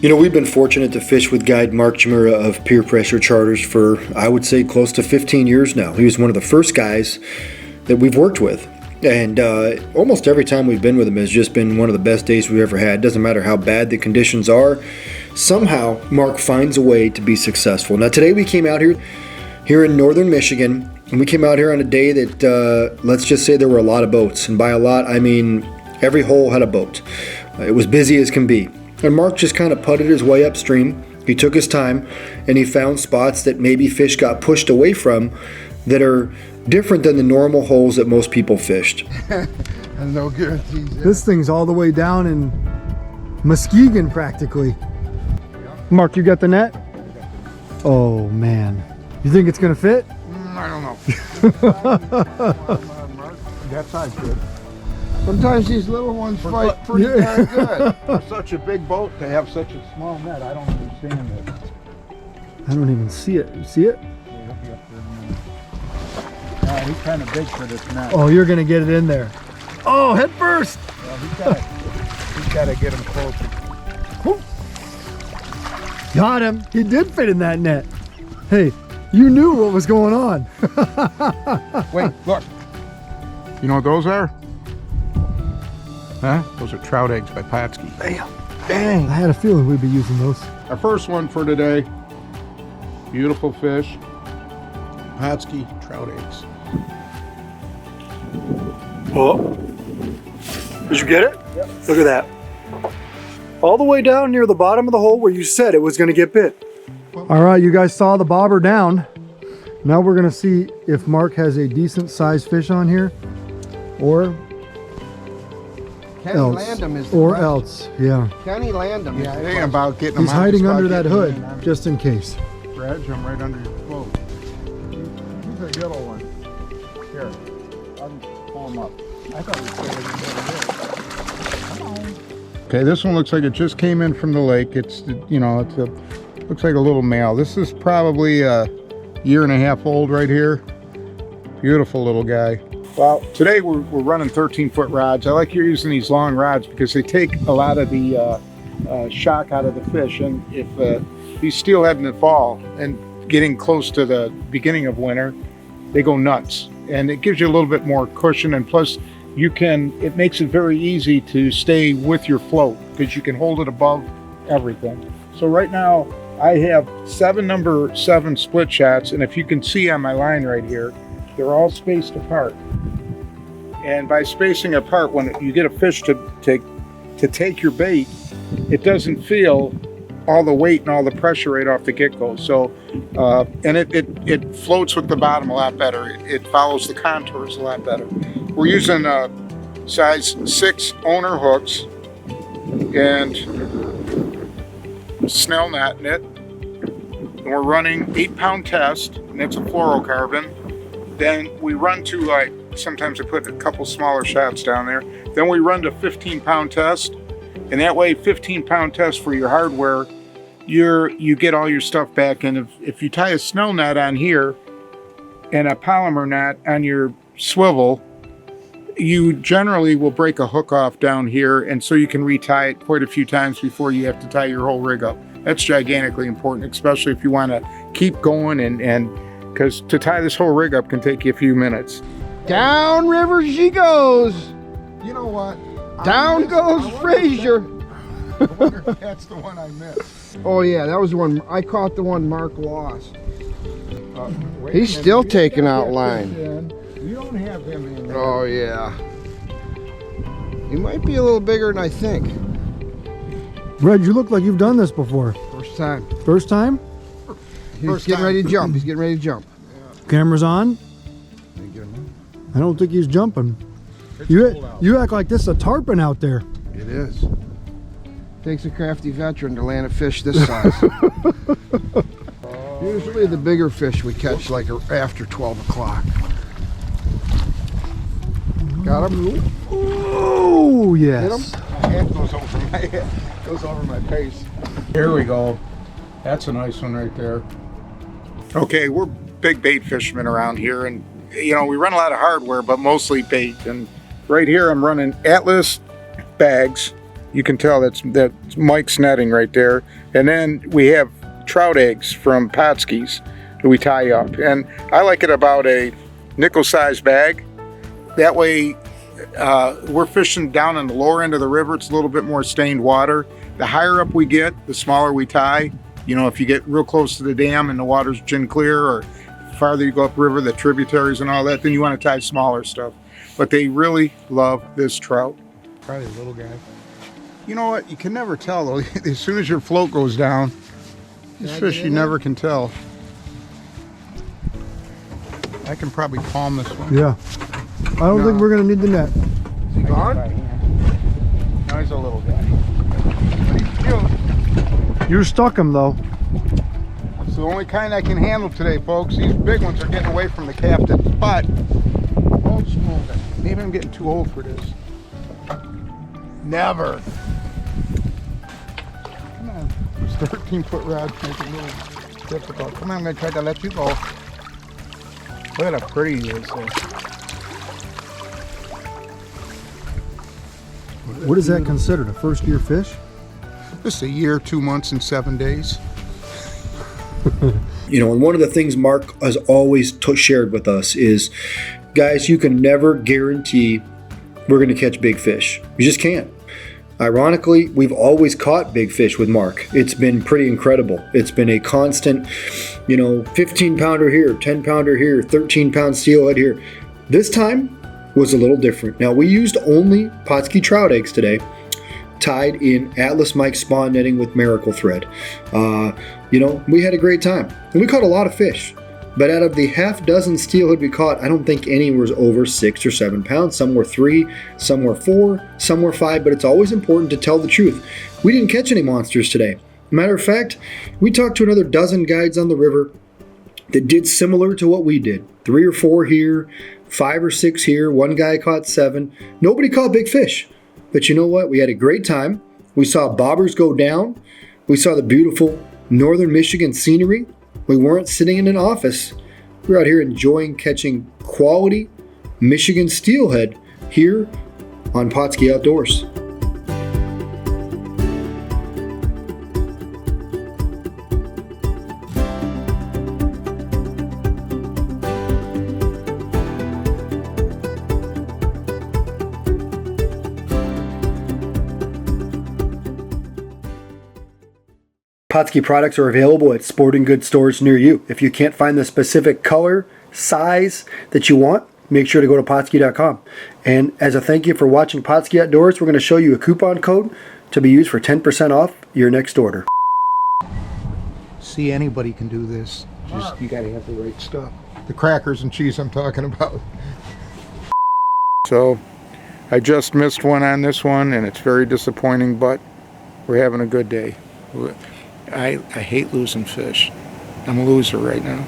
You know, we've been fortunate to fish with guide Mark Chimera of Pier Pressure Charters for, I would say, close to 15 years now. He was one of the first guys that we've worked with. And almost every time we've been with him has just been one of the best days we've ever had. Doesn't matter how bad the conditions are. Somehow, Mark finds a way to be successful. Now, today we came out here in northern Michigan, and we came out here on a day that, let's just say there were a lot of boats. And by a lot, I mean every hole had a boat. It was busy as can be. And Mark just kind of putted his way upstream. He took his time, and he found spots that maybe fish got pushed away from that are different than the normal holes that most people fished. There's no guarantees. This thing's all the way down in Muskegon practically. Mark, you got the net? Oh man. You think it's gonna fit? I don't know. That side's good. Sometimes these little ones fight pretty darn good. For such a big boat to have such a small net, I don't understand it. I don't even see it. You see it? Yeah, he's kind of big for this net. Oh, you're gonna get it in there. Oh, head first! Well, he's got to get him closer. Whew. Got him. He did fit in that net. Hey, you knew what was going on. Wait, look. You know what those are? Huh? Those are trout eggs by Pautzke. Damn. Dang. I had a feeling we'd be using those. Our first one for today. Beautiful fish. Pautzke trout eggs. Oh. Did you get it? Yep. Look at that. All the way down near the bottom of the hole where you said it was going to get bit. All right, you guys saw the bobber down. Now we're going to see if Mark has a decent sized fish on here or Kenny Landham is else. Yeah. Kenny Landham. Yeah, it ain't about getting them. He's hiding under that hood just in case. Dredge them right under your float. He's a yellow one. Here, I'll pull him up. I thought we said it. Okay, this one looks like it just came in from the lake. It's, you know, looks like a little male. This is probably a year and a half old right here. Beautiful little guy. Well, today we're running 13-foot rods. I like you're using these long rods because they take a lot of the shock out of the fish. And if these steelhead in the fall and getting close to the beginning of winter, they go nuts. And it gives you a little bit more cushion, and plus it makes it very easy to stay with your float because you can hold it above everything. So right now I have 7 number 7 split shots, and if you can see on my line right here, they're all spaced apart. And by spacing apart, when you get a fish to take your bait, it doesn't feel all the weight and all the pressure right off the get-go. So, and it floats with the bottom a lot better. It follows the contours a lot better. We're using size 6 owner hooks and Snell net in it. And we're running 8-pound test, and it's a fluorocarbon. Then we run to, like, sometimes I put a couple smaller shots down there. Then we run to 15-pound test, and that way 15-pound test for your hardware, you get all your stuff back. And if you tie a Snell net on here and a polymer knot on your swivel, you generally will break a hook off down here, and so you can retie it quite a few times before you have to tie your whole rig up. That's gigantically important, especially if you want to keep going, and because to tie this whole rig up can take you a few minutes. Down river she goes. You know what? Down goes Frazier. I wonder if that's the one I missed. Oh yeah, that was the one. I caught the one Mark lost. Wait, He's still taking out line. You don't have him in there. Oh yeah. He might be a little bigger than I think. Red, you look like you've done this before. First time. First time? He's getting ready to jump. He's getting ready to jump. Camera's on? I don't think he's jumping. You act like this is a tarpon out there. It is. Takes a crafty veteran to land a fish this size. Usually the bigger fish we catch like after 12 o'clock. Got him? Oh, yes. Hit him? My head goes over my head. Goes over my face. Here we go. That's a nice one right there. Okay, we're big bait fishermen around here, and you know, we run a lot of hardware, but mostly bait. And right here I'm running Atlas bags You can tell that's Mike's netting right there. And then we have trout eggs from Pautzke's that we tie up. And I like it about a nickel-sized bag. That way, we're fishing down on the lower end of the river. It's a little bit more stained water. The higher up we get, the smaller we tie. You know, if you get real close to the dam and the water's gin clear, or farther you go upriver, the tributaries and all that, then you want to tie smaller stuff. But they really love this trout. Probably a little guy. You know what? You can never tell though. As soon as your float goes down, this fish you never can tell. I can probably palm this one. Yeah. I don't think we're gonna need the net. Is he gone? No, he's a little guy. He's cute. You stuck him though. It's the only kind I can handle today, folks. These big ones are getting away from the captain. But, oh, smolder. Maybe I'm getting too old for this. Never. Come on. This 13-foot rod makes it a little difficult. Come on, I'm going to try to let you go. Look at how pretty he is there. What is that considered? A first year fish? This is a year, 2 months, and 7 days. You know, and one of the things Mark has always shared with us is, guys, you can never guarantee we're going to catch big fish. You just can't. Ironically, we've always caught big fish with Mark. It's been pretty incredible. It's been a constant, 15-pounder here, 10-pounder here, 13-pound steelhead here. This time was a little different. Now, we used only Pautzke trout eggs today, tied in Atlas Mike spawn netting with miracle thread. We had a great time. And we caught a lot of fish. But out of the half dozen steelhead we caught, I don't think any was over 6 or 7 pounds. Some were 3, some were 4, some were 5, but it's always important to tell the truth. We didn't catch any monsters today. Matter of fact, we talked to another dozen guides on the river that did similar to what we did. 3 or 4 here, 5 or 6 here, one guy caught 7. Nobody caught big fish. But you know what? We had a great time. We saw bobbers go down. We saw the beautiful northern Michigan scenery. We weren't sitting in an office. We were out here enjoying catching quality Michigan steelhead here on Pautzke Outdoors. Pautzke products are available at sporting goods stores near you. If you can't find the specific color, size that you want, make sure to go to Pautzke.com. And as a thank you for watching Pautzke Outdoors, we're going to show you a coupon code to be used for 10% off your next order. See, anybody can do this. Just you got to have the right stuff. The crackers and cheese I'm talking about. So, I just missed one on this one, and it's very disappointing, but we're having a good day. I hate losing fish. I'm a loser right now.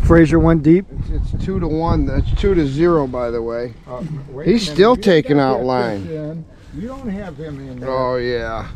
Fraser went deep. It's 2-1. That's 2-0, by the way. Wait He's a minute. still You taking got out that line. fish in. You don't have him in there. Oh, yeah.